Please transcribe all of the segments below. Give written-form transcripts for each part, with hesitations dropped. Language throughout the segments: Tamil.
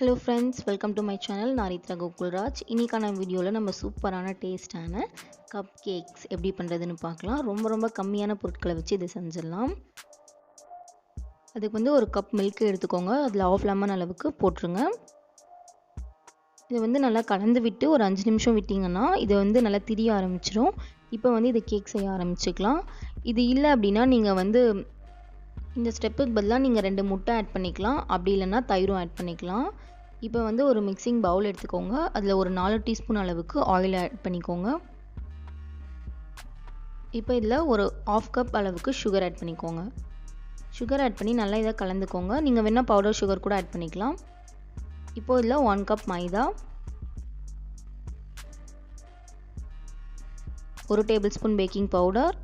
Hello friends, welcome to my channel. Harithra Gokulraj. இன்னைக்கான வீடியோல நம்ம சூப்பரான டேஸ்டான கப் கேக்ஸ் எப்படி பண்றதுன்னு பார்க்கலாம். ரொம்ப கம்மியான பொருட்களை வச்சு இதை செஞ்சிடலாம். அதுக்கு வந்து ஒரு கப் மில்க் எடுத்துக்கோங்க. அதில் 1/2 லெமன் அளவுக்கு போட்டுருங்க. இதை நல்லா கலந்து விட்டு ஒரு 5 நிமிஷம் விட்டிங்கன்னா இது நல்லா திரிய ஆரம்பிச்சிடும். இப்போ இதை கேக் செய்ய ஆரம்பிச்சுக்கலாம். இது இல்லை அப்படின்னா நீங்கள் இந்த ஸ்டெப்புக்கு பதிலாக நீங்கள் 2 முட்டை ஆட் பண்ணிக்கலாம். அப்படி இல்லைன்னா தயிரும் ஆட் பண்ணிக்கலாம். இப்போ ஒரு மிக்சிங் பவுல் எடுத்துக்கோங்க. அதில் ஒரு 4 டீஸ்பூன் அளவுக்கு ஆயில் ஆட் பண்ணிக்கோங்க. இப்போ இதில் ஒரு 1/2 கப் அளவுக்கு சுகர் ஆட் பண்ணிக்கோங்க. சுகர் ஆட் பண்ணி நல்லா இதை கலந்துக்கோங்க. நீங்கள் வேணால் பவுடர் சுகர் கூட ஆட் பண்ணிக்கலாம். இப்போ இதில் 1 cup maida, 1 table spoon baking powder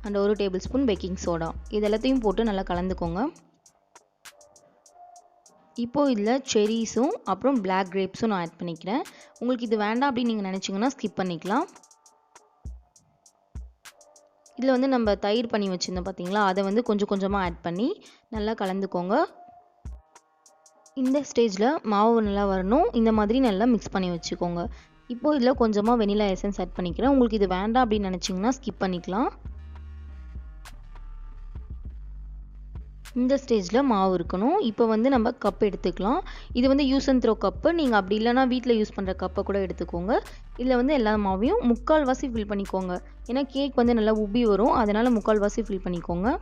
and 1 table spoon baking soda இது எல்லாத்தையும் போட்டு நல்லா கலந்துக்கோங்க. இப்போ இதில் செரீஸும் அப்புறம் பிளாக் கிரேப்ஸும் நான் ஆட் பண்ணிக்கிறேன். உங்களுக்கு இது வேண்டாம் அப்படின்னு நீங்கள் நினச்சிங்கன்னா ஸ்கிப் பண்ணிக்கலாம். இதில் நம்ம தயிர் பண்ணி வச்சுருந்தோம் பார்த்தீங்களா, அதை கொஞ்சம் கொஞ்சமாக ஆட் பண்ணி நல்லா கலந்துக்கோங்க. இந்த ஸ்டேஜில் மாவு நல்லா வரணும். இந்த மாதிரி நல்லா மிக்ஸ் பண்ணி வச்சுக்கோங்க. இப்போ இதில் கொஞ்சமாக வெனிலா எசன்ஸ் ஆட் பண்ணிக்கிறேன். உங்களுக்கு இது வேண்டாம் அப்படின்னு நினச்சிங்கன்னா ஸ்கிப் பண்ணிக்கலாம். இந்த ஸ்டேஜில் மாவு இருக்கணும். இப்போ நம்ம கப் எடுத்துக்கலாம். இது யூஸ் அண்ட் த்ரோ கப்பு. நீங்கள் அப்படி இல்லைனா வீட்டில் யூஸ் பண்ணுற கப்பை கூட எடுத்துக்கோங்க. இதில் எல்லா மாவையும் 3/4 வாசி ஃபில் பண்ணிக்கோங்க. ஏன்னா கேக் நல்லா உப்பி வரும், அதனால் 3/4 வாசி ஃபில் பண்ணிக்கோங்க.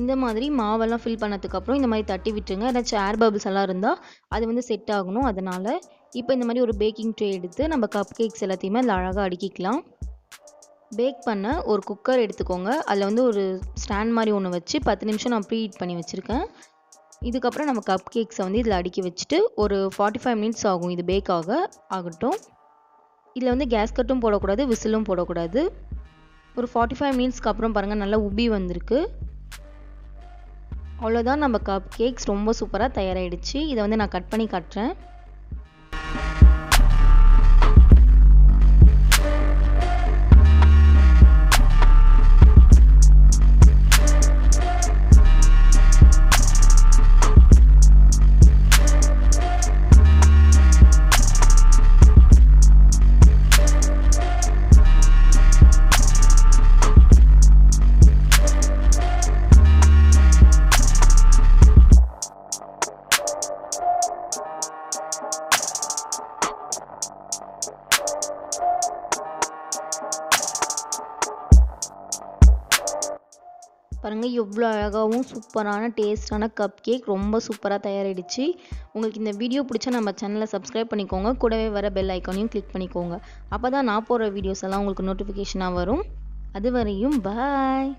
இந்த மாதிரி மாவெல்லாம் ஃபில் பண்ணதுக்கப்புறம் இந்த மாதிரி தட்டி விட்டுருங்க. ஏதாச்சும் ஏர் பபிள்ஸ் எல்லாம் இருந்தால் அது செட் ஆகணும். அதனால் இப்போ இந்த மாதிரி ஒரு பேக்கிங் ட்ரே எடுத்து நம்ம கப் கேக்ஸ் எல்லாத்தையுமே அதில் அழகாக அடுக்கிக்கலாம். பேக் பண்ண ஒரு குக்கர் எடுத்துக்கோங்க. அதில் ஒரு ஸ்டாண்ட் மாதிரி ஒன்று வச்சு 10 நிமிஷம் நான் ப்ரீ ஹீட் பண்ணி வச்சுருக்கேன். இதுக்கப்புறம் நம்ம கப் கேக்ஸை இதில் அடுக்கி வச்சுட்டு ஒரு 45 மினிட்ஸ் ஆகும் இது பேக் ஆகட்டும். இதில் கேஸ் கட்டும் போடக்கூடாது, விசிலும் போடக்கூடாது. ஒரு 45 மினிட்ஸ்க்கு அப்புறம் பாருங்கள் நல்லா உப்பி வந்திருக்கு. அவ்வளோதான், நம்ம கப் கேக்ஸ் ரொம்ப சூப்பராக தயாராகிடுச்சு. இதை நான் கட் பண்ணி காட்டுறேன். பாருங்கள் எவ்வளோ அழகாகவும் சூப்பரான டேஸ்டான கப் கேக் ரொம்ப சூப்பராக தயாராகிடுச்சு. உங்களுக்கு இந்த வீடியோ பிடிச்சா நம்ம சேனலை சப்ஸ்கிரைப் பண்ணிக்கோங்க. கூடவே வர பெல் ஐக்கானையும் கிளிக் பண்ணிக்கோங்க. அப்போ தான் நான் போடுற வீடியோஸ் எல்லாம் உங்களுக்கு நோட்டிஃபிகேஷனாக வரும். அது வரையும் பாய்.